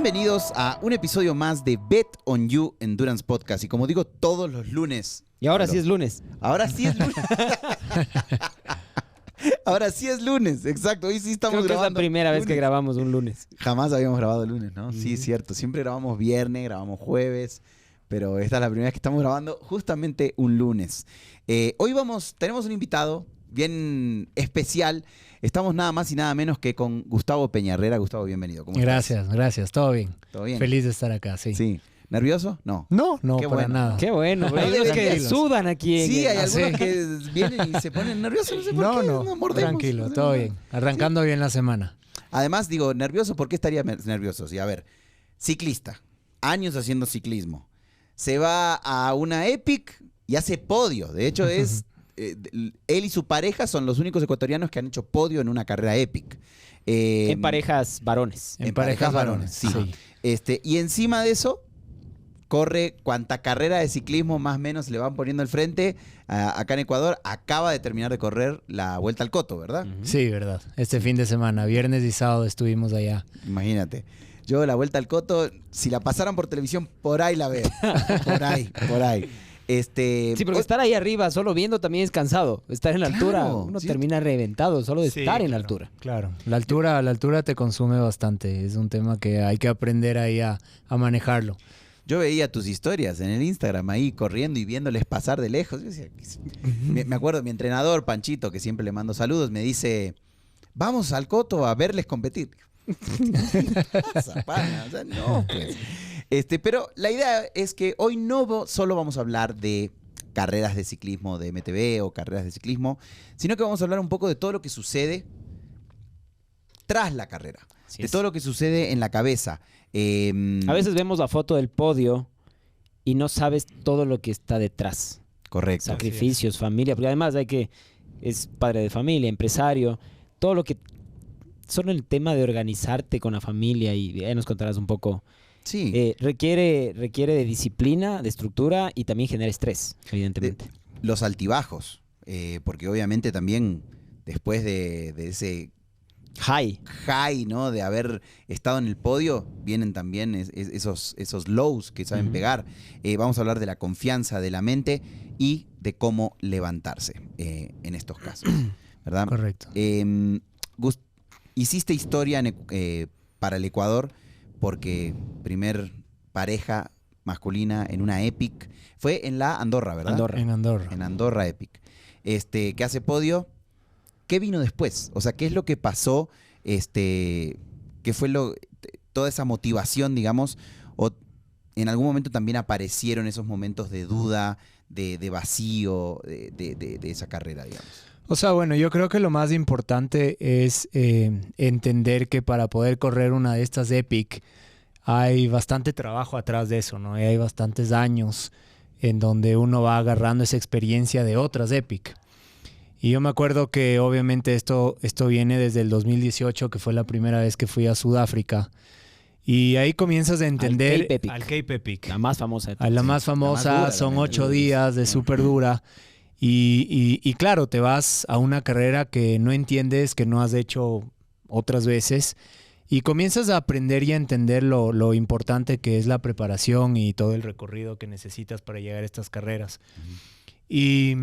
Bienvenidos a un episodio más de Bet on You Endurance Podcast. Y como digo, todos los lunes. Y ahora sí es lunes. Ahora sí es lunes. Ahora sí es lunes, exacto. Hoy sí estamos Creo que grabando. es la primera vez que grabamos un lunes. Jamás habíamos grabado lunes, ¿no? Sí, es cierto. Siempre grabamos viernes, grabamos jueves. Pero esta es la primera vez que estamos grabando justamente un lunes. Hoy tenemos un invitado bien especial. Estamos nada más y nada menos que con Gustavo Peñarrera. Gustavo, bienvenido. ¿Cómo estás? Gracias. Todo bien. ¿Todo bien? Feliz de estar acá, sí. Sí. ¿Nervioso? No. No, Qué para bueno. nada. Qué bueno, bro. Hay Hay unos que tranquilos. sudan aquí. Sí, hay Sí. algunos que vienen y se ponen nerviosos. No sé por qué. No, mordemos. tranquilo, todo bien. Arrancando bien la semana. Además, digo, nervioso, ¿por qué estaría nervioso? Sí, a ver, ciclista, años haciendo ciclismo, se va a una Epic y hace podio. De hecho, él y su pareja son los únicos ecuatorianos que han hecho podio en una carrera Epic. En parejas varones. En parejas varones, sí. Y encima de eso, corre cuanta carrera de ciclismo más o menos le van poniendo al frente. Acá en Ecuador acaba de terminar de correr la Vuelta al Coto, ¿verdad? Sí, verdad. Este fin de semana, viernes y sábado estuvimos allá. Imagínate. Yo la Vuelta al Coto, si la pasaran por televisión, por ahí la veo. Por ahí. Sí, porque estar ahí arriba solo viendo también es cansado. Estar en la altura, uno termina reventado solo de estar en la altura. Claro, la altura te consume bastante. Es un tema que hay que aprender ahí a manejarlo. Yo veía tus historias en el Instagram ahí corriendo y viéndoles pasar de lejos. Yo decía, me acuerdo, mi entrenador, Panchito, que siempre le mando saludos, me dice, vamos al Coto a verles competir. ¿Qué pasa, pana? O sea, no, pues. Pero la idea es que hoy no solo vamos a hablar de carreras de ciclismo de MTB o carreras de ciclismo, sino que vamos a hablar un poco de todo lo que sucede tras la carrera, de todo lo que sucede en la cabeza. A veces vemos la foto del podio y no sabes todo lo que está detrás. Correcto. Sacrificios, familia, porque además es padre de familia, empresario, todo lo que... Solo el tema de organizarte con la familia, y ahí nos contarás un poco. Sí. Requiere de disciplina, de estructura y también genera estrés, evidentemente. Los altibajos, porque obviamente también después de ese high, ¿no? De haber estado en el podio, vienen también esos lows que saben pegar. Vamos a hablar de la confianza de la mente y de cómo levantarse en estos casos, ¿verdad? Correcto. Hiciste historia para el Ecuador porque primer pareja masculina en una Epic fue en la Andorra, ¿verdad? En Andorra. En Andorra Epic. Que hace podio. ¿Qué vino después? O sea, ¿qué es lo que pasó? ¿Qué fue toda esa motivación, digamos? ¿O en algún momento también aparecieron esos momentos de duda, de vacío de esa carrera, digamos? O sea, bueno, yo creo que lo más importante es entender que para poder correr una de estas Epic hay bastante trabajo atrás de eso, ¿no? Y hay bastantes años en donde uno va agarrando esa experiencia de otras Epic. Y yo me acuerdo que obviamente esto viene desde el 2018, que fue la primera vez que fui a Sudáfrica. Y ahí comienzas a entender... Al Cape Epic. La más famosa. La más famosa, dura, son 8 días de súper dura. Y claro, te vas a una carrera que no entiendes, que no has hecho otras veces, y comienzas a aprender y a entender lo importante que es la preparación y todo el recorrido que necesitas para llegar a estas carreras. Y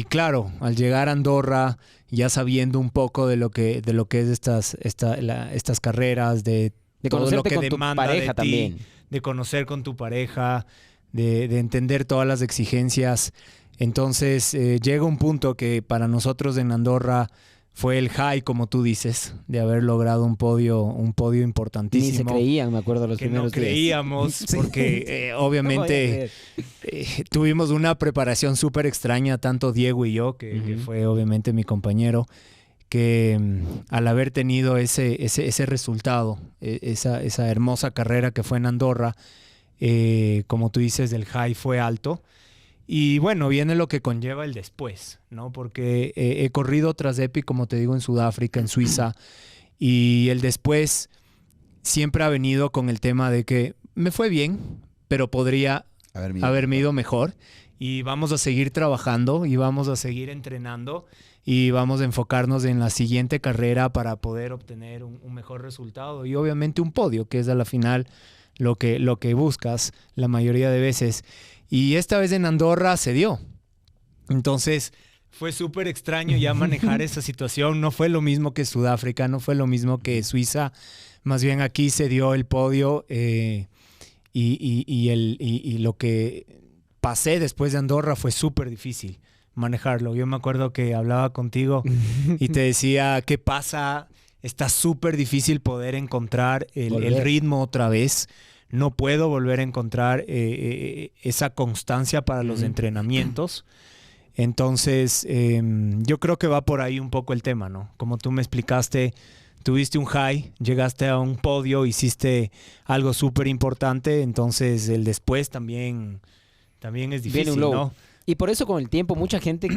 claro, al llegar a Andorra, ya sabiendo un poco de lo que es estas carreras, de todo lo que demanda de ti, también. De conocer con tu pareja, de entender todas las exigencias. Entonces llega un punto que para nosotros en Andorra fue el high, como tú dices, de haber logrado un podio importantísimo. Ni se creían, me acuerdo, los primeros días. Que no creíamos, porque obviamente tuvimos una preparación súper extraña, tanto Diego y yo, que fue obviamente mi compañero, que al haber tenido ese resultado, esa hermosa carrera que fue en Andorra, como tú dices, el high fue alto. Y bueno, viene lo que conlleva el después, ¿no? Porque he corrido otras Epic, como te digo, en Sudáfrica, en Suiza, y el después siempre ha venido con el tema de que me fue bien, pero podría haberme ido mejor. y vamos a seguir trabajando y vamos a seguir entrenando y vamos a enfocarnos en la siguiente carrera para poder obtener un mejor resultado y obviamente un podio, que es a la final lo que buscas la mayoría de veces. Y esta vez en Andorra se dio. Entonces fue súper extraño ya manejar esa situación. No fue lo mismo que Sudáfrica, no fue lo mismo que Suiza. Más bien aquí se dio el podio y lo que pasé después de Andorra fue súper difícil manejarlo. Yo me acuerdo que hablaba contigo y te decía, ¿qué pasa? Está súper difícil poder encontrar el ritmo otra vez. No puedo volver a encontrar esa constancia para los entrenamientos. Entonces, yo creo que va por ahí un poco el tema, ¿no? Como tú me explicaste, tuviste un high, llegaste a un podio, hiciste algo súper importante, entonces el después también es difícil, ¿no? Y por eso con el tiempo mucha gente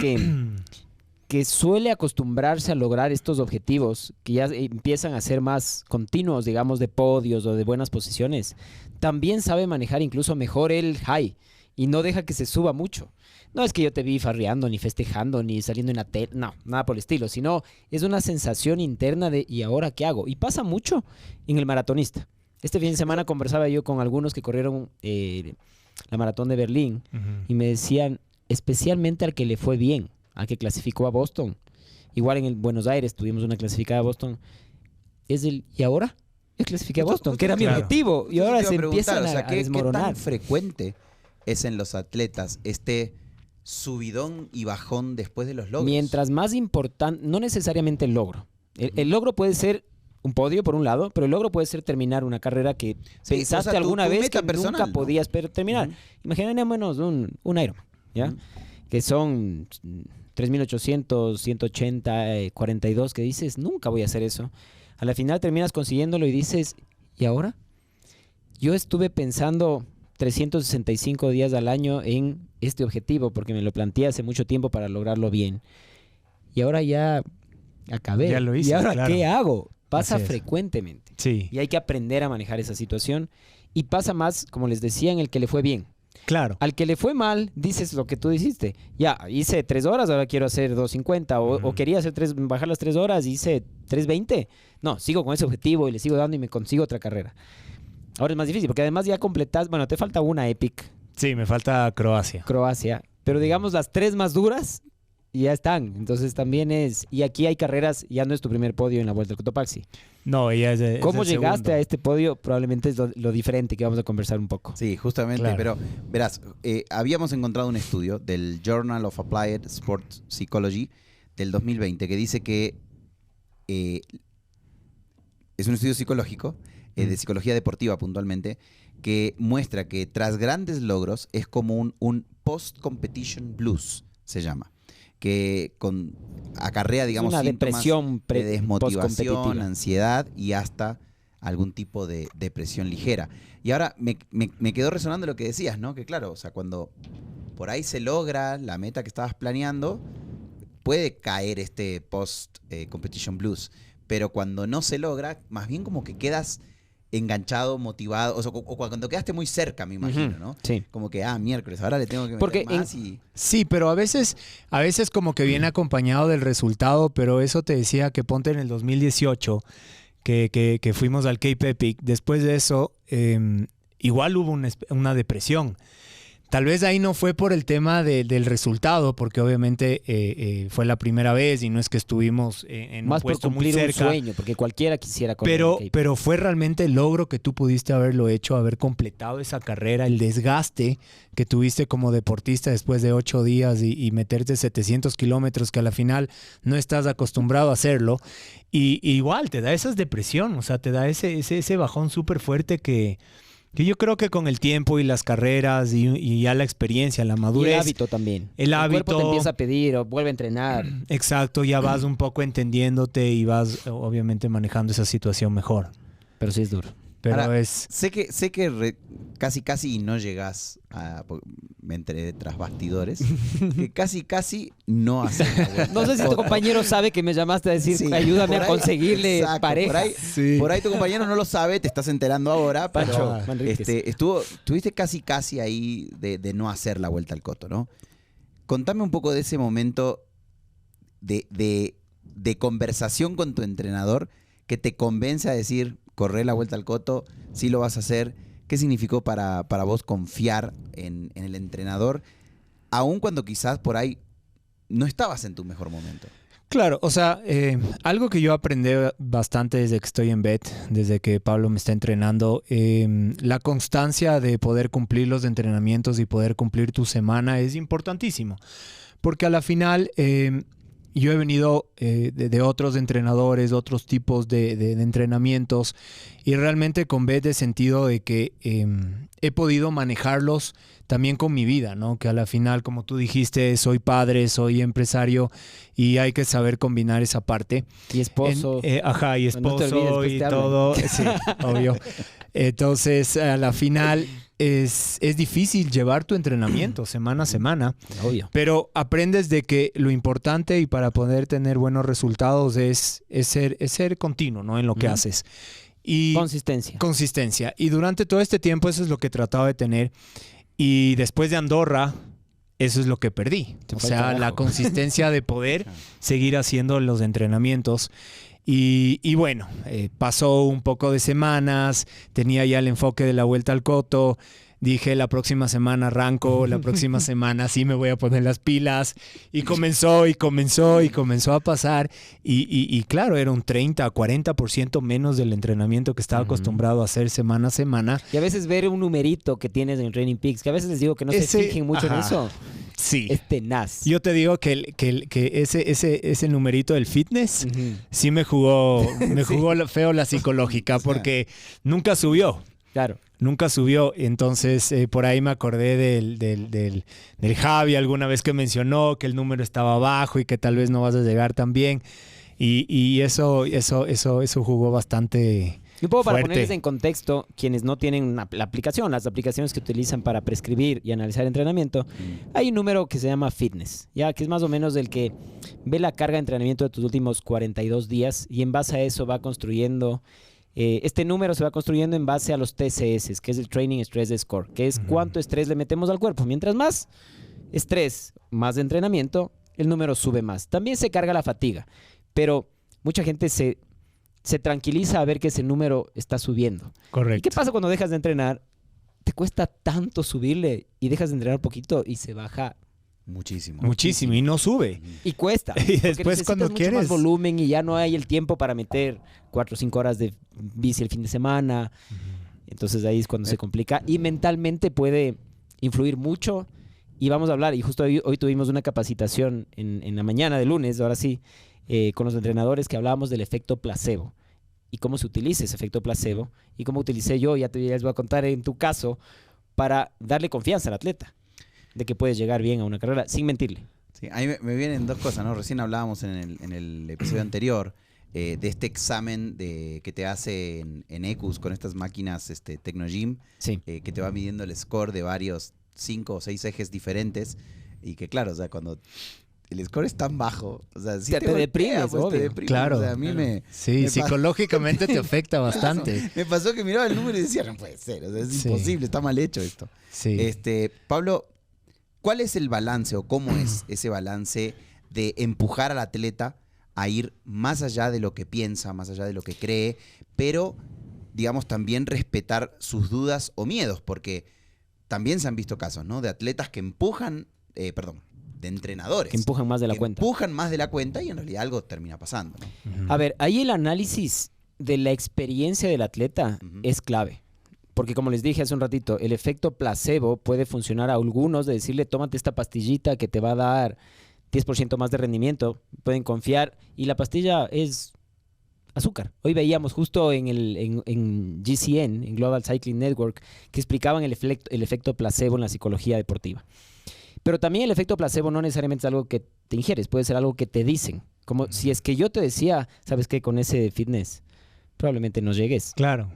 que suele acostumbrarse a lograr estos objetivos, que ya empiezan a ser más continuos, digamos, de podios o de buenas posiciones, también sabe manejar incluso mejor el high y no deja que se suba mucho. No es que yo te vi farreando, ni festejando, ni saliendo en la tele, no, nada por el estilo, sino es una sensación interna de ¿y ahora qué hago? Y pasa mucho en el maratonista. Este fin de semana conversaba yo con algunos que corrieron la maratón de Berlín y me decían, especialmente al que le fue bien, al que clasificó a Boston. Igual en el Buenos Aires tuvimos una clasificada a Boston. ¿Y ahora? Yo clasifiqué a Boston, que era mi objetivo. Y ahora se empiezan a desmoronar. ¿Qué tan frecuente es en los atletas este subidón y bajón después de los logros? Mientras más importante, no necesariamente el logro. El logro puede ser un podio, por un lado, pero el logro puede ser terminar una carrera que pensaste alguna vez que personal, nunca podías terminar. Imaginémonos un Ironman, ¿ya? Que son 3.800, 180, 42, que dices, nunca voy a hacer eso. A la final terminas consiguiéndolo y dices, ¿y ahora? Yo estuve pensando 365 días al año en este objetivo, porque me lo planteé hace mucho tiempo para lograrlo bien. Y ahora ya acabé. Ya lo hice, ¿Y ahora claro. qué hago? Pasa frecuentemente. Sí. Y hay que aprender a manejar esa situación. Y pasa más, como les decía, en el que le fue bien. Claro. Al que le fue mal, dices lo que tú dijiste. Ya, hice 3 horas, ahora quiero hacer 2:50. O quería hacer bajar las 3 horas, hice 3:20. No, sigo con ese objetivo y le sigo dando y me consigo otra carrera. Ahora es más difícil, porque además ya completas, bueno, te falta una Epic. Sí, me falta Croacia. Pero digamos las 3 más duras ya están. Entonces también y aquí hay carreras, ya no es tu primer podio en la Vuelta al Cotopaxi. No, ella es ¿Cómo el llegaste segundo a este podio? Probablemente es lo diferente que vamos a conversar un poco. Sí, justamente, Claro. pero verás, habíamos encontrado un estudio del Journal of Applied Sport Psychology del 2020 que dice que es un estudio psicológico, de psicología deportiva puntualmente, que muestra que tras grandes logros es como un post-competition blues, se llama, que acarrea, digamos, una síntomas depresión de desmotivación, postcompetitiva. ansiedad y hasta algún tipo de depresión ligera. Y ahora me quedó resonando lo que decías, ¿no? Que claro, o sea, cuando por ahí se logra la meta que estabas planeando, puede caer este post-competition blues. Pero cuando no se logra, más bien como que quedas enganchado, motivado, o cuando quedaste muy cerca, me imagino, ¿no? Sí. Como que, miércoles, ahora le tengo que meter Porque más y... Sí, pero a veces como que viene acompañado del resultado, pero eso te decía que ponte en el 2018, que fuimos al Cape Epic. Después de eso, igual hubo una depresión. Tal vez ahí no fue por el tema del resultado, porque obviamente fue la primera vez y no es que estuvimos en Más un por puesto muy cumplir un cerca. sueño, porque cualquiera quisiera correr el Cape. Pero fue realmente el logro que tú pudiste haberlo hecho, haber completado esa carrera, el desgaste que tuviste como deportista después de 8 días y meterte 700 kilómetros, que a la final no estás acostumbrado a hacerlo. Y igual te da esa depresión, o sea, te da ese bajón súper fuerte que yo creo que con el tiempo y las carreras y ya la experiencia, la madurez. Y el hábito también. El hábito. cuerpo te empieza a pedir o vuelve a entrenar. Exacto, ya vas un poco entendiéndote y vas obviamente manejando esa situación mejor. Pero sí es duro. Pero Ahora, es... Sé que casi no llegas me enteré tras bastidores, que casi no haces la vuelta. No sé si tu compañero sabe que me llamaste a decir, Sí, ayúdame por a ahí, conseguirle exacto, pareja. Por ahí tu compañero no lo sabe, te estás enterando ahora, pero Pancho Manríquez. estuviste casi ahí de no hacer la vuelta al Coto, ¿no? contame un poco de ese momento de conversación con tu entrenador que te convence a decir, corre la vuelta al coto, sí lo vas a hacer. ¿Qué significó para vos confiar en el entrenador, aun cuando quizás por ahí no estabas en tu mejor momento? Claro, o sea, algo que yo aprendí bastante desde que estoy en BET, desde que Pablo me está entrenando, la constancia de poder cumplir los entrenamientos y poder cumplir tu semana es importantísimo. Porque a la final yo he venido de otros entrenadores, otros tipos de entrenamientos, y realmente con BET he sentido de que he podido manejarlos también con mi vida, ¿no? Que a la final, como tú dijiste, soy padre, soy empresario y hay que saber combinar esa parte. Y esposo. Ajá, y No te esposo olvides, y te todo. Sí, obvio. Entonces, a la final es difícil llevar tu entrenamiento semana a semana. Obvio. Pero aprendes de que lo importante y para poder tener buenos resultados es ser continuo, ¿no? En lo que haces. Y consistencia. Y durante todo este tiempo eso es lo que he tratado de tener. Y después de Andorra, eso es lo que perdí. O sea, la consistencia de poder seguir haciendo los entrenamientos. Y bueno, pasó un poco de semanas, tenía ya el enfoque de la vuelta al coto. Dije, la próxima semana arranco, la próxima semana sí me voy a poner las pilas. Y comenzó a pasar. Y claro, era un 30, 40% menos del entrenamiento que estaba acostumbrado a hacer semana a semana. Y a veces ver un numerito que tienes en Training Peaks, que a veces les digo que no se fijen mucho en eso. Sí. Es tenaz. Yo te digo que ese numerito del fitness sí me jugó feo la psicológica, porque nunca subió. Claro. Nunca subió, entonces por ahí me acordé del Javi alguna vez que mencionó que el número estaba bajo y que tal vez no vas a llegar tan bien, y eso jugó bastante Y un poco para fuerte. ponerles en contexto, quienes no tienen la aplicación, las aplicaciones que utilizan para prescribir y analizar entrenamiento, hay un número que se llama fitness, ya que es más o menos el que ve la carga de entrenamiento de tus últimos 42 días y en base a eso va construyendo. Este número se va construyendo en base a los TSS, que es el Training Stress Score, que es cuánto estrés le metemos al cuerpo. Mientras más estrés, más entrenamiento, el número sube más. También se carga la fatiga, pero mucha gente se tranquiliza a ver que ese número está subiendo. Correcto. ¿Y qué pasa cuando dejas de entrenar? Te cuesta tanto subirle y dejas de entrenar poquito y se baja Muchísimo, y no sube. y cuesta. Y después cuando mucho quieres más volumen y ya no hay el tiempo para meter 4 o 5 horas de bici el fin de semana. Entonces ahí es cuando se complica y mentalmente puede influir mucho. Y vamos a hablar, y justo hoy tuvimos una capacitación en la mañana de lunes, ahora sí, con los entrenadores, que hablábamos del efecto placebo y cómo se utiliza ese efecto placebo y cómo utilicé yo, ya les voy a contar en tu caso, para darle confianza al atleta de que puedes llegar bien a una carrera sin mentirle. Sí, a mí me vienen dos cosas, ¿no? Recién hablábamos en el episodio anterior de este examen que te hace en ECUS con estas máquinas Tecnogym, Sí. que te va midiendo el score de varios 5 o 6 ejes diferentes, y que claro, o sea, cuando el score es tan bajo, o sea, si te golpea, deprimes, pues, te obvio. deprimes. Claro. O sea, a mí Sí, me psicológicamente te afecta bastante. me pasó que miraba el número y decía, no puede ser, o sea, es Sí. imposible, está mal hecho esto. Sí. Pablo, ¿cuál es el balance o cómo es ese balance de empujar al atleta a ir más allá de lo que piensa, más allá de lo que cree, pero, digamos, también respetar sus dudas o miedos? Porque también se han visto casos, ¿no? De atletas que empujan, de entrenadores. Que empujan más de la que cuenta. Empujan más de la cuenta y en realidad algo termina pasando, ¿no? A ver, ahí el análisis de la experiencia del atleta es clave. Porque como les dije hace un ratito, el efecto placebo puede funcionar a algunos de decirle, tómate esta pastillita que te va a dar 10% más de rendimiento. Pueden confiar y la pastilla es azúcar. Hoy veíamos justo en GCN, en Global Cycling Network, que explicaban el efecto placebo en la psicología deportiva. Pero también el efecto placebo no necesariamente es algo que te ingieres, puede ser algo que te dicen. Como si es que yo te decía, ¿sabes qué? Con ese fitness probablemente no llegues. Claro.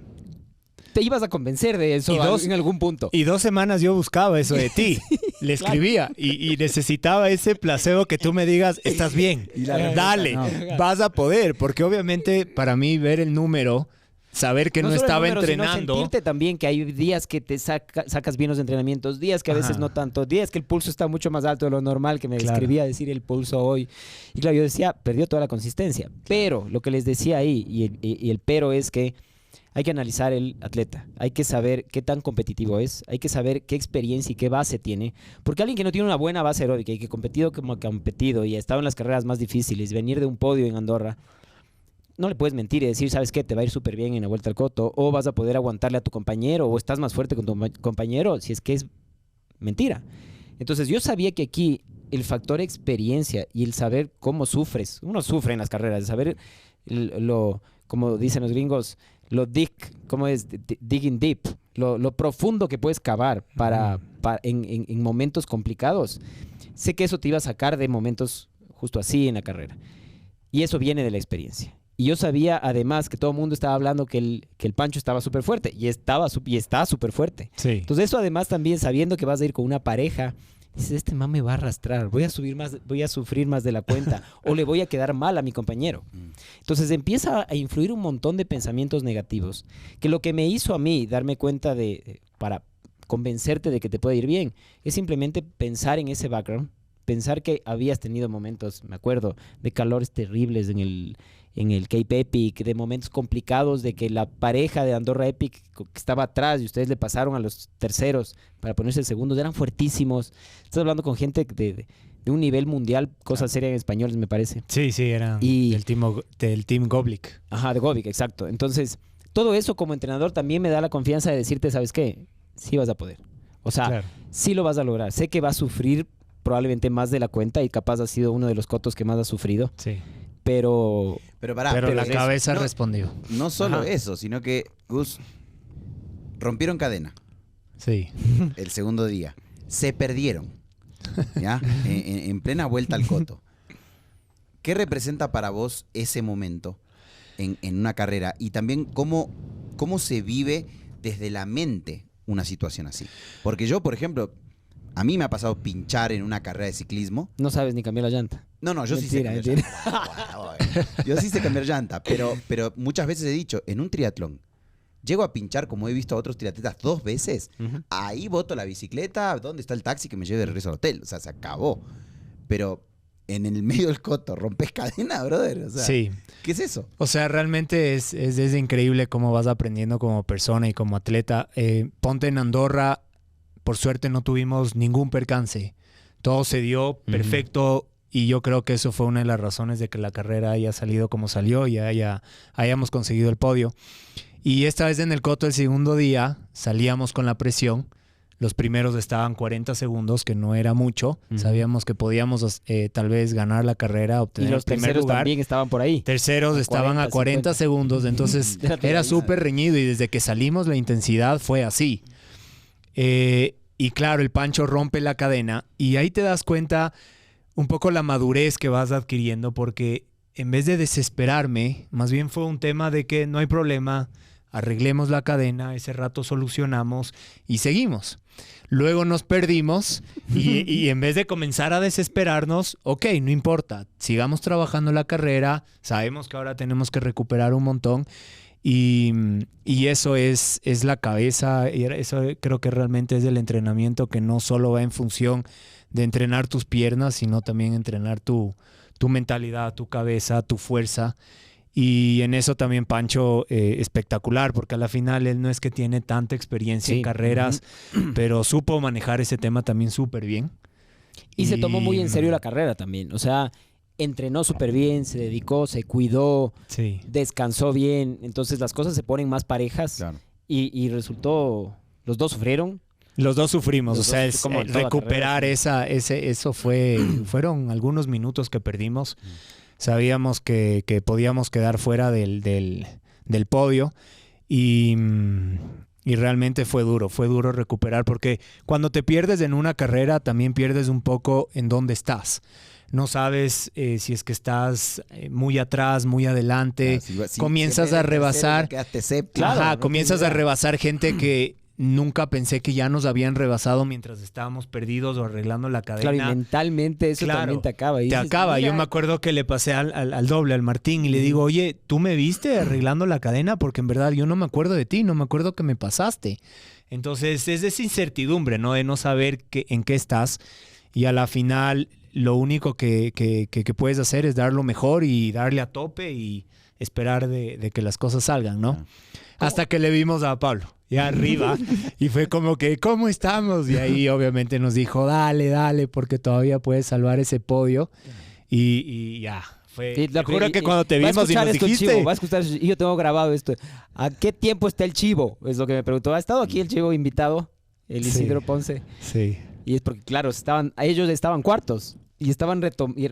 Te ibas a convencer de eso en algún punto. Y 2 semanas yo buscaba eso de ti. Le escribía y necesitaba ese placebo que tú me digas, estás bien, dale, vas a poder. Porque obviamente para mí ver el número saber que no solo el estaba número, sino entrenando. sentirte también que hay días que te sacas bien los entrenamientos, días que a veces Ajá. no tanto, días que el pulso está mucho más alto de lo normal, que me Claro. escribía decir el pulso hoy. Y claro, yo decía, perdió toda la consistencia. Pero lo que les decía ahí, y el pero es que hay que analizar el atleta, hay que saber qué tan competitivo es, hay que saber qué experiencia y qué base tiene, porque alguien que no tiene una buena base aeróbica y que ha competido como que ha competido y ha estado en las carreras más difíciles, venir de un podio en Andorra, no le puedes mentir y decir, ¿sabes qué? Te va a ir súper bien en la Vuelta al Coto, o vas a poder aguantarle a tu compañero, o estás más fuerte con tu compañero, si es que es mentira. Entonces yo sabía que aquí el factor experiencia y el saber cómo sufres, uno sufre en las carreras, el saber como dicen los gringos, ¿cómo es? Digging deep, lo profundo que puedes cavar en momentos complicados. Sé que eso te iba a sacar de momentos justo así en la carrera. Y eso viene de la experiencia. Y yo sabía además que todo el mundo estaba hablando que el Pancho estaba súper fuerte. Y está súper fuerte. Sí. Entonces eso además también sabiendo que vas a ir con una pareja, dices, este man me va a arrastrar, voy a sufrir más de la cuenta o le voy a quedar mal a mi compañero. Entonces empieza a influir un montón de pensamientos negativos, que lo que me hizo a mí darme cuenta para convencerte de que te puede ir bien, es simplemente pensar en ese background, pensar que habías tenido momentos, me acuerdo, de calores terribles en el Cape Epic, de momentos complicados, de que la pareja de Andorra Epic que estaba atrás y ustedes le pasaron a los terceros para ponerse segundos, eran fuertísimos. Estás hablando con gente de un nivel mundial, cosa seria en español, me parece. Sí, eran Y- del team Goblik. Ajá, de Govic, exacto. Entonces, todo eso como entrenador también me da la confianza de decirte, ¿sabes qué? Sí vas a poder. O sea, Claro. sí lo vas a lograr. Sé que vas a sufrir probablemente más de la cuenta y capaz ha sido uno de los cotos que más ha sufrido, Sí. pero Pero pará, Pero la es- cabeza no, respondió. no solo Ajá. eso, sino que, Gus, rompieron cadena Sí. el segundo día. Se perdieron, ¿ya? En plena vuelta al Coto. ¿Qué representa para vos ese momento en una carrera? Y también cómo se vive desde la mente una situación así. Porque yo, por ejemplo, a mí me ha pasado pinchar en una carrera de ciclismo. no sabes ni cambiar la llanta. No, yo sí sé Mentira, cambiar mentira. llanta. Bueno, yo sí sé cambiar llanta, pero muchas veces he dicho, en un triatlón, llego a pinchar como he visto a otros triatletas 2 veces, ahí boto la bicicleta, ¿dónde está el taxi que me lleve de regreso al hotel? O sea, se acabó. Pero en el medio del Coto, rompes cadena, brother. O sea, Sí. ¿qué es eso? O sea, realmente es increíble cómo vas aprendiendo como persona y como atleta. Ponte en Andorra, por suerte no tuvimos ningún percance. Todo se dio perfecto y yo creo que eso fue una de las razones de que la carrera haya salido como salió y hayamos conseguido el podio. Y esta vez en el Coto, el segundo día, salíamos con la presión. Los primeros estaban 40 segundos, que no era mucho. Sabíamos que podíamos tal vez ganar la carrera, Y obtener los el primer terceros lugar. también estaban por ahí. Terceros A estaban 40, a 40 50. segundos, entonces Era era todavía. súper reñido y desde que salimos la intensidad fue así. Y claro, el Pancho rompe la cadena y ahí te das cuenta un poco la madurez que vas adquiriendo, porque en vez de desesperarme, más bien fue un tema de que no hay problema, arreglemos la cadena, ese rato solucionamos y seguimos. Luego nos perdimos y en vez de comenzar a desesperarnos, ok, no importa, sigamos trabajando la carrera, sabemos que ahora tenemos que recuperar un montón y eso es la cabeza, y eso creo que realmente es el entrenamiento que no solo va en función de entrenar tus piernas, sino también entrenar tu mentalidad, tu cabeza, tu fuerza. Y en eso también Pancho espectacular, porque a la final él no es que tiene tanta experiencia en Sí. carreras, pero supo manejar ese tema también súper bien. Y se tomó muy en serio la carrera también. O sea, entrenó súper bien, se dedicó, se cuidó, Sí. descansó bien. Entonces las cosas se ponen más parejas Claro. y resultó, los dos sufrieron. Los dos sufrimos, Los o sea, dos, es, como en toda recuperar carrera, eso fueron algunos minutos que perdimos. Sabíamos que podíamos quedar fuera del podio y realmente fue duro recuperar, porque cuando te pierdes en una carrera también pierdes un poco en dónde estás. No sabes si es que estás muy atrás, muy adelante. Claro, si comienzas en vez de a rebasar. tercero, ya quedaste séptimo. Ajá, no comienzas tiene a idea. rebasar gente que nunca pensé que ya nos habían rebasado mientras estábamos perdidos o arreglando la cadena. Claro, y mentalmente eso también te acaba. Y Te dices, acaba. mira, Yo me acuerdo que le pasé al doble, al Martín, y le digo, oye, ¿tú me viste arreglando la cadena? Porque en verdad yo no me acuerdo de ti, no me acuerdo que me pasaste. Entonces es esa incertidumbre, ¿no? De no saber en qué estás. Y a la final lo único que puedes hacer es dar lo mejor y darle a tope y esperar de que las cosas salgan, ¿no? Hasta que le vimos a Pablo, ya arriba, y fue como que, ¿cómo estamos? Y ahí obviamente nos dijo, dale, porque todavía puedes salvar ese podio. Y ya, y te juro que cuando te va a vimos y escuchar nos esto, dijiste... Chivo, va a escuchar, y yo tengo grabado esto. ¿A qué tiempo está el Chivo? Es lo que me preguntó. ¿Ha estado aquí el Chivo invitado? El Isidro Ponce. Sí. Y es porque, claro, ellos estaban cuartos y estaban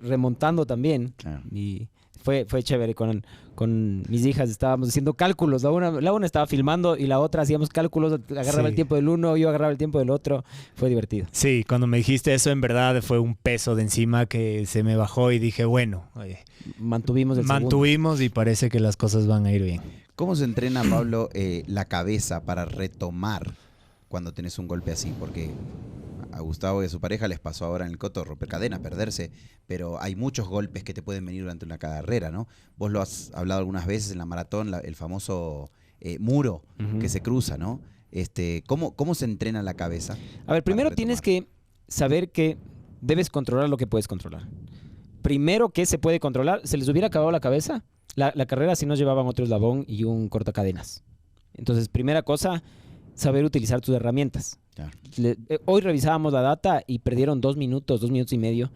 remontando también. Claro. Y fue chévere con mis hijas. Estábamos haciendo cálculos. La una estaba filmando y la otra hacíamos cálculos. Agarraba el tiempo del uno, yo agarraba el tiempo del otro. Fue divertido. Sí, cuando me dijiste eso, en verdad fue un peso de encima que se me bajó y dije, bueno, oye, mantuvimos y parece que las cosas van a ir bien. ¿Cómo se entrena, Pablo, la cabeza para retomar cuando tenés un golpe así? Porque a Gustavo y a su pareja les pasó ahora en el Coto romper cadena, perderse, pero hay muchos golpes que te pueden venir durante una carrera, ¿no? Vos lo has hablado algunas veces en la maratón, el famoso muro que se cruza, ¿no? ¿Cómo se entrena la cabeza? A ver, primero tienes que saber que debes controlar lo que puedes controlar. Primero, ¿qué se puede controlar? ¿Se les hubiera acabado la cabeza? La carrera si no llevaban otro eslabón y un cortacadenas. Entonces, primera cosa, saber utilizar tus herramientas. Claro. Hoy revisábamos la data y perdieron 2 minutos y medio,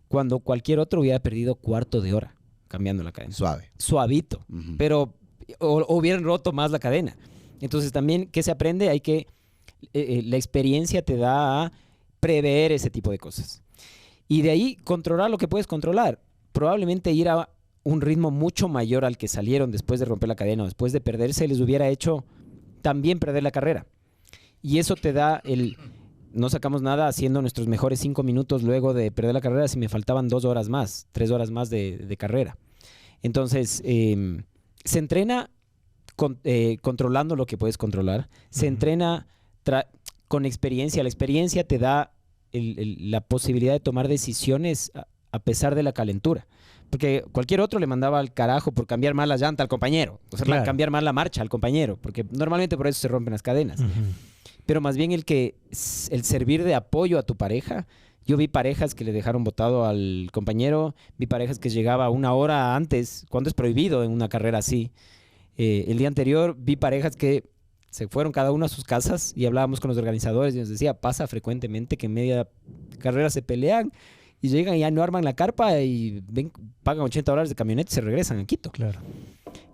cuando cualquier otro hubiera perdido cuarto de hora cambiando la cadena. Suavito. Pero o hubieran roto más la cadena. Entonces también, ¿qué se aprende? Hay que la experiencia te da a prever ese tipo de cosas. Y de ahí controlar lo que puedes controlar. Probablemente ir a un ritmo mucho mayor al que salieron después de romper la cadena o después de perderse, les hubiera hecho también perder la carrera. Y eso te da no sacamos nada haciendo nuestros mejores 5 minutos luego de perder la carrera si me faltaban 2 horas más, 3 horas más de carrera. Entonces, se entrena controlando lo que puedes controlar. Se entrena con experiencia. La experiencia te da la posibilidad de tomar decisiones a pesar de la calentura. Porque cualquier otro le mandaba al carajo por cambiar mal la llanta al compañero. O sea, claro, cambiar mal la marcha al compañero. Porque normalmente por eso se rompen las cadenas. Pero más bien el servir de apoyo a tu pareja. Yo vi parejas que le dejaron botado al compañero. Vi parejas que llegaba 1 hora antes, cuando es prohibido en una carrera así. El día anterior vi parejas que se fueron cada uno a sus casas y hablábamos con los organizadores y nos decía, pasa frecuentemente que en media carrera se pelean y llegan y ya no arman la carpa y pagan $80 de camioneta y se regresan a Quito. Claro.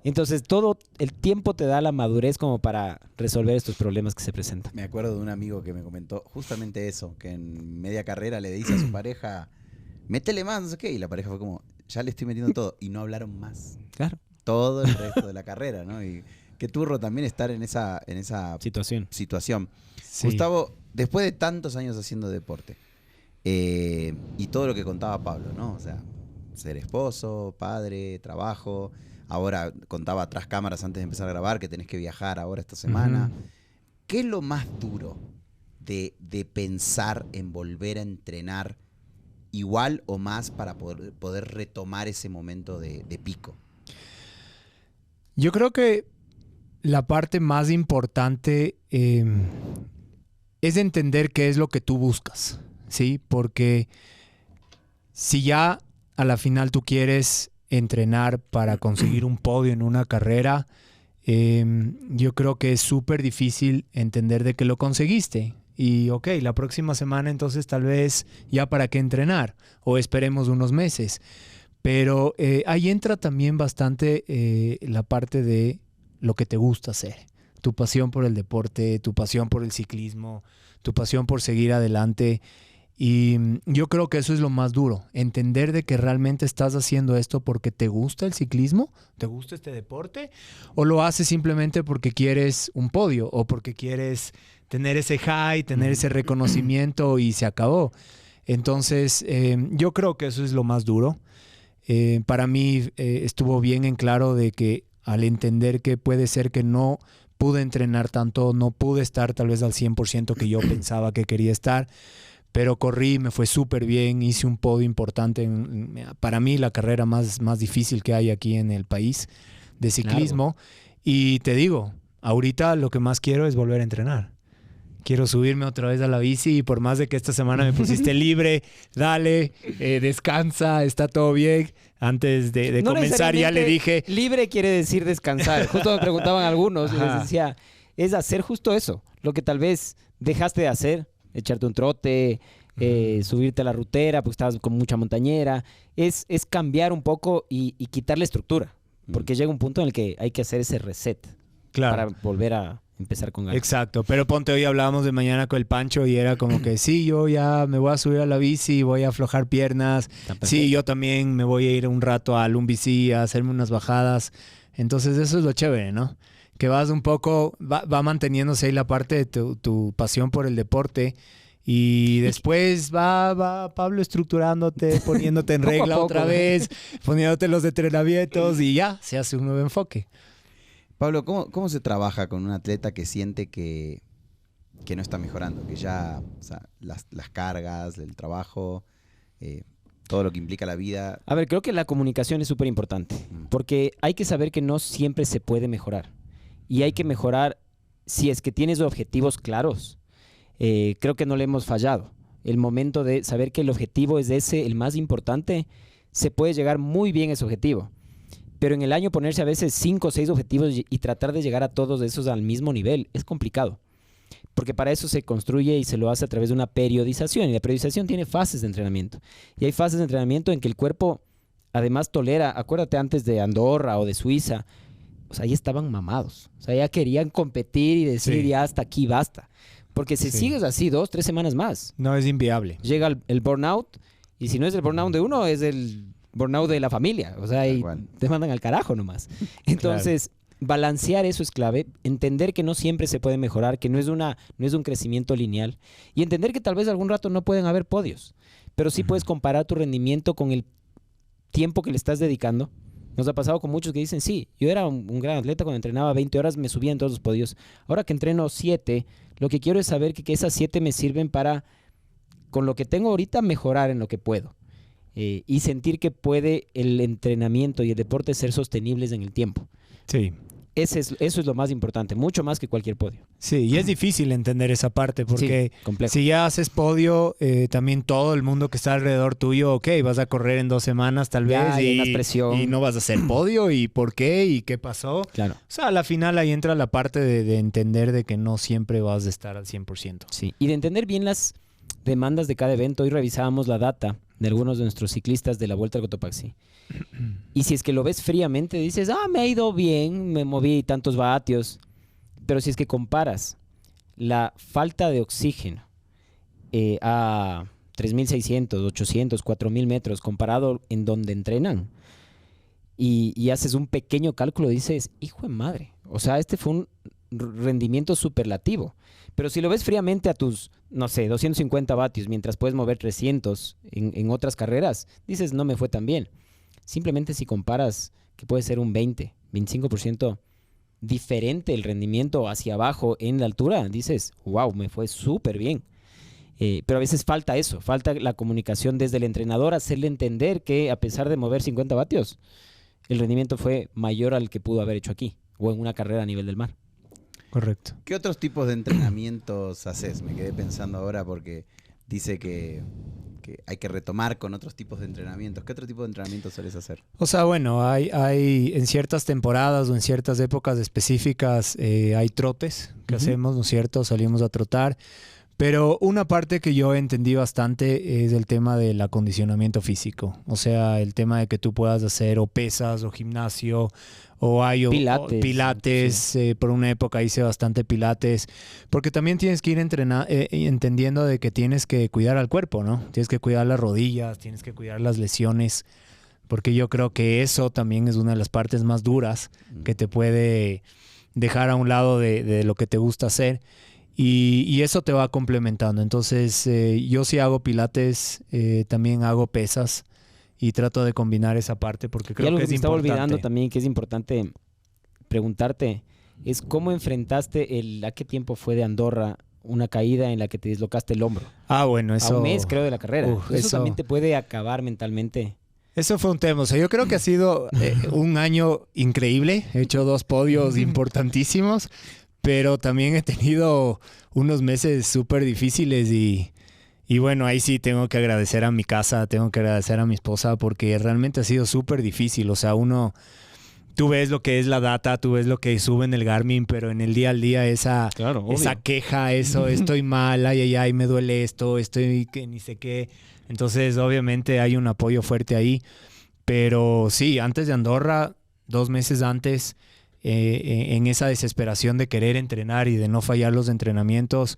Entonces todo el tiempo te da la madurez como para resolver estos problemas que se presentan. Me acuerdo de un amigo que me comentó justamente eso, que en media carrera le dice a su pareja, métele más, no sé qué, y la pareja fue como, ya le estoy metiendo todo, y no hablaron más. Claro. Todo el resto de la carrera, ¿no? Y qué turro también estar en esa situación. Sí. Gustavo, después de tantos años haciendo deporte, y todo lo que contaba Pablo, ¿no? O sea, ser esposo, padre, trabajo. Ahora contaba tras cámaras antes de empezar a grabar que tenés que viajar ahora esta semana. ¿Qué es lo más duro de pensar en volver a entrenar igual o más para poder retomar ese momento de pico? Yo creo que la parte más importante es entender qué es lo que tú buscas, ¿sí? Porque si ya a la final tú quieres entrenar para conseguir un podio en una carrera, yo creo que es súper difícil entender de que lo conseguiste. Y ok, la próxima semana entonces tal vez ya para qué entrenar o esperemos unos meses. Pero ahí entra también bastante la parte de lo que te gusta hacer. Tu pasión por el deporte, tu pasión por el ciclismo, tu pasión por seguir adelante. Y yo creo que eso es lo más duro. Entender de que realmente estás haciendo esto porque te gusta el ciclismo, te gusta este deporte, o lo haces simplemente porque quieres un podio o porque quieres tener ese high, tener ese reconocimiento y se acabó. Entonces, yo creo que eso es lo más duro. Para mí estuvo bien en claro de que al entender que puede ser que no pude entrenar tanto, no pude estar tal vez al 100% que yo pensaba que quería estar, pero corrí, me fue súper bien, hice un podio importante, para mí la carrera más difícil que hay aquí en el país de ciclismo. Claro. Y te digo, ahorita lo que más quiero es volver a entrenar. Quiero subirme otra vez a la bici y por más de que esta semana me pusiste libre, dale, descansa, está todo bien. Antes de no comenzar ya le dije... Libre quiere decir descansar. Justo me preguntaban algunos y les decía, es hacer justo eso. Lo que tal vez dejaste de hacer, echarte un trote, subirte a la rutera porque estabas con mucha montañera. Es cambiar un poco y quitarle estructura. Porque llega un punto en el que hay que hacer ese reset para volver a... empezar con ganas. Exacto, pero ponte, hoy hablábamos de mañana con el Pancho y era como que sí, yo ya me voy a subir a la bici, voy a aflojar piernas, sí, yo también me voy a ir un rato al bici a hacerme unas bajadas, entonces eso es lo chévere, ¿no? Que vas un poco, va manteniéndose ahí la parte de tu pasión por el deporte y después va Pablo estructurándote, poniéndote en regla otra vez, poniéndote los entrenamientos y ya, se hace un nuevo enfoque. Pablo, ¿cómo se trabaja con un atleta que siente que no está mejorando? Que ya, o sea, las cargas, el trabajo, todo lo que implica la vida. A ver, creo que la comunicación es súper importante, porque hay que saber que no siempre se puede mejorar. Y hay que mejorar si es que tienes objetivos claros. Creo que no le hemos fallado. El momento de saber que el objetivo es ese, el más importante, se puede llegar muy bien a ese objetivo. Pero en el año ponerse a veces 5 o 6 objetivos y tratar de llegar a todos esos al mismo nivel es complicado. Porque para eso se construye y se lo hace a través de una periodización. Y la periodización tiene fases de entrenamiento. Y hay fases de entrenamiento en que el cuerpo además tolera. Acuérdate antes de Andorra o de Suiza. O sea, ahí estaban mamados. O sea, ya querían competir y decir ya hasta aquí basta. Porque si sigues así 2, 3 semanas más. No, es inviable. Llega el burnout. Y si no es el burnout de uno, es el... burnout de la familia, o sea, y te mandan al carajo nomás. Entonces, balancear eso es clave, entender que no siempre se puede mejorar, que no es un crecimiento lineal, y entender que tal vez algún rato no pueden haber podios, pero sí puedes comparar tu rendimiento con el tiempo que le estás dedicando. Nos ha pasado con muchos que dicen, sí, yo era un gran atleta cuando entrenaba 20 horas, me subía en todos los podios. Ahora que entreno 7, lo que quiero es saber que esas 7 me sirven para, con lo que tengo ahorita, mejorar en lo que puedo. Y sentir que puede el entrenamiento y el deporte ser sostenibles en el tiempo. Sí. Eso es lo más importante, mucho más que cualquier podio. Sí, y es difícil entender esa parte porque si ya haces podio, también todo el mundo que está alrededor tuyo, ok, vas a correr en 2 semanas tal vez y más presión. Y no vas a hacer podio y por qué y qué pasó. Claro. O sea, a la final ahí entra la parte de entender de que no siempre vas a estar al 100%. Sí, y de entender bien las demandas de cada evento. Hoy revisábamos la data de algunos de nuestros ciclistas de la Vuelta al Cotopaxi. Y si es que lo ves fríamente, dices, me ha ido bien, me moví tantos vatios. Pero si es que comparas la falta de oxígeno a 3.600, 800, 4.000 metros comparado en donde entrenan y haces un pequeño cálculo, dices, hijo de madre. O sea, este fue un rendimiento superlativo. Pero si lo ves fríamente a tus, no sé, 250 vatios, mientras puedes mover 300 en otras carreras, dices, no me fue tan bien. Simplemente si comparas que puede ser un 20, 25% diferente el rendimiento hacia abajo en la altura, dices, wow, me fue súper bien. Pero a veces falta eso, falta la comunicación desde el entrenador, hacerle entender que a pesar de mover 50 vatios, el rendimiento fue mayor al que pudo haber hecho aquí o en una carrera a nivel del mar. Correcto. ¿Qué otros tipos de entrenamientos haces? Me quedé pensando ahora porque dice que hay que retomar con otros tipos de entrenamientos. ¿Qué otro tipo de entrenamientos sueles hacer? O sea, bueno, hay en ciertas temporadas o en ciertas épocas específicas hay trotes que hacemos, ¿no es cierto? Salimos a trotar. Pero una parte que yo entendí bastante es el tema del acondicionamiento físico. O sea, el tema de que tú puedas hacer o pesas o gimnasio o hay pilates. Sí. Por una época hice bastante pilates. Porque también tienes que ir entendiendo de que tienes que cuidar al cuerpo, ¿no? Tienes que cuidar las rodillas, tienes que cuidar las lesiones. Porque yo creo que eso también es una de las partes más duras que te puede dejar a un lado de lo que te gusta hacer. Y eso te va complementando. Entonces, yo sí hago pilates, también hago pesas y trato de combinar esa parte porque creo que es importante. Y algo que me estaba olvidando también, que es importante preguntarte, es cómo enfrentaste ¿a qué tiempo fue de Andorra una caída en la que te dislocaste el hombro? Ah, bueno, eso... A un mes, creo, de la carrera. Eso eso también te puede acabar mentalmente. Eso fue un tema. O sea, yo creo que ha sido un año increíble. He hecho 2 podios importantísimos, pero también he tenido unos meses súper difíciles y bueno, ahí sí tengo que agradecer a mi casa, tengo que agradecer a mi esposa porque realmente ha sido súper difícil. O sea, tú ves lo que es la data, tú ves lo que sube en el Garmin, pero en el día al día esa queja, eso, estoy mal, ay, me duele esto, estoy que ni sé qué. Entonces, obviamente hay un apoyo fuerte ahí. Pero sí, antes de Andorra, 2 meses antes, en esa desesperación de querer entrenar y de no fallar los entrenamientos,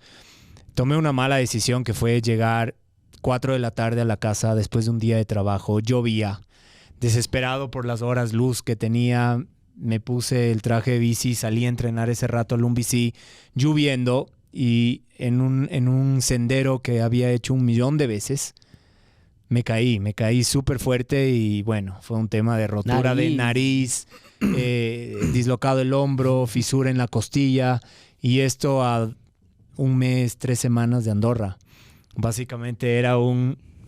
tomé una mala decisión que fue llegar 4 de la tarde a la casa después de un día de trabajo. Llovía, desesperado por las horas luz que tenía. Me puse el traje de bici, salí a entrenar ese rato al bici, lloviendo y en un sendero que había hecho 1,000,000 de veces. Me caí súper fuerte y bueno, fue un tema de rotura de nariz, dislocado el hombro, fisura en la costilla y esto a 1 mes, 3 semanas de Andorra. Básicamente era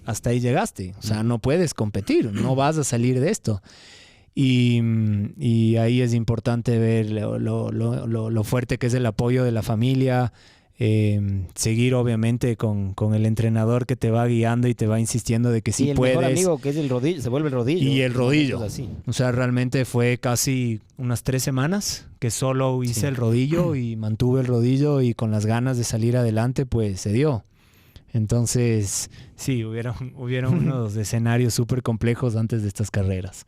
hasta ahí llegaste, o sea, no puedes competir, no vas a salir de esto. Y ahí es importante ver lo fuerte que es el apoyo de la familia, seguir obviamente con el entrenador que te va guiando y te va insistiendo de que sí puedes. Y el mejor amigo que es el rodillo, se vuelve el rodillo. Y el rodillo. O sea, realmente fue casi unas 3 semanas que solo hice el rodillo y mantuve el rodillo y con las ganas de salir adelante pues se dio. Entonces, sí, hubieron unos escenarios súper complejos antes de estas carreras.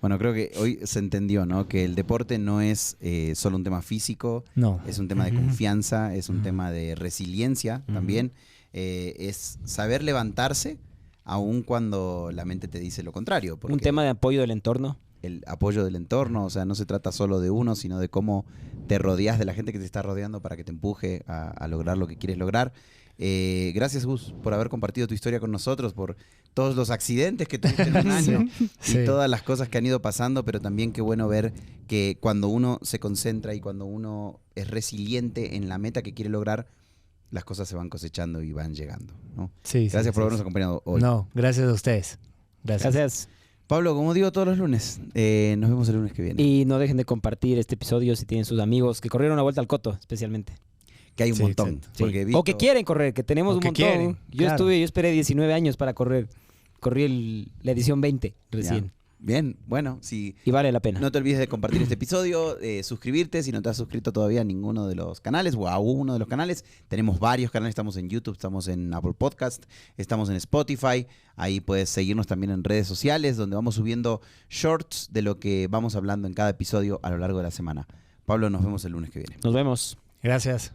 Bueno, creo que hoy se entendió, ¿no? Que el deporte no es solo un tema físico, no. Es un tema de confianza, es un tema de resiliencia también. Es saber levantarse aun cuando la mente te dice lo contrario. Un tema de apoyo del entorno. El apoyo del entorno, o sea, no se trata solo de uno, sino de cómo te rodeas de la gente que te está rodeando para que te empuje a lograr lo que quieres lograr. Gracias, Gus, por haber compartido tu historia con nosotros, por todos los accidentes que tuviste en un año y todas las cosas que han ido pasando, pero también qué bueno ver que cuando uno se concentra y cuando uno es resiliente en la meta que quiere lograr, las cosas se van cosechando y van llegando, ¿no? Gracias por habernos acompañado hoy. No, gracias a ustedes. Gracias. Pablo, como digo todos los lunes, nos vemos el lunes que viene. Y no dejen de compartir este episodio si tienen sus amigos que corrieron una vuelta al Coto, especialmente. Que hay un montón. Porque O que quieren correr, que tenemos un montón. Yo esperé 19 años para correr. Corrí la edición 20 recién. Ya. Bien, bueno, si y vale la pena. No te olvides de compartir este episodio, suscribirte si no te has suscrito todavía a ninguno de los canales o a uno de los canales. Tenemos varios canales, estamos en YouTube, estamos en Apple Podcast, estamos en Spotify. Ahí puedes seguirnos también en redes sociales donde vamos subiendo shorts de lo que vamos hablando en cada episodio a lo largo de la semana. Pablo, nos vemos el lunes que viene. Nos vemos. Gracias.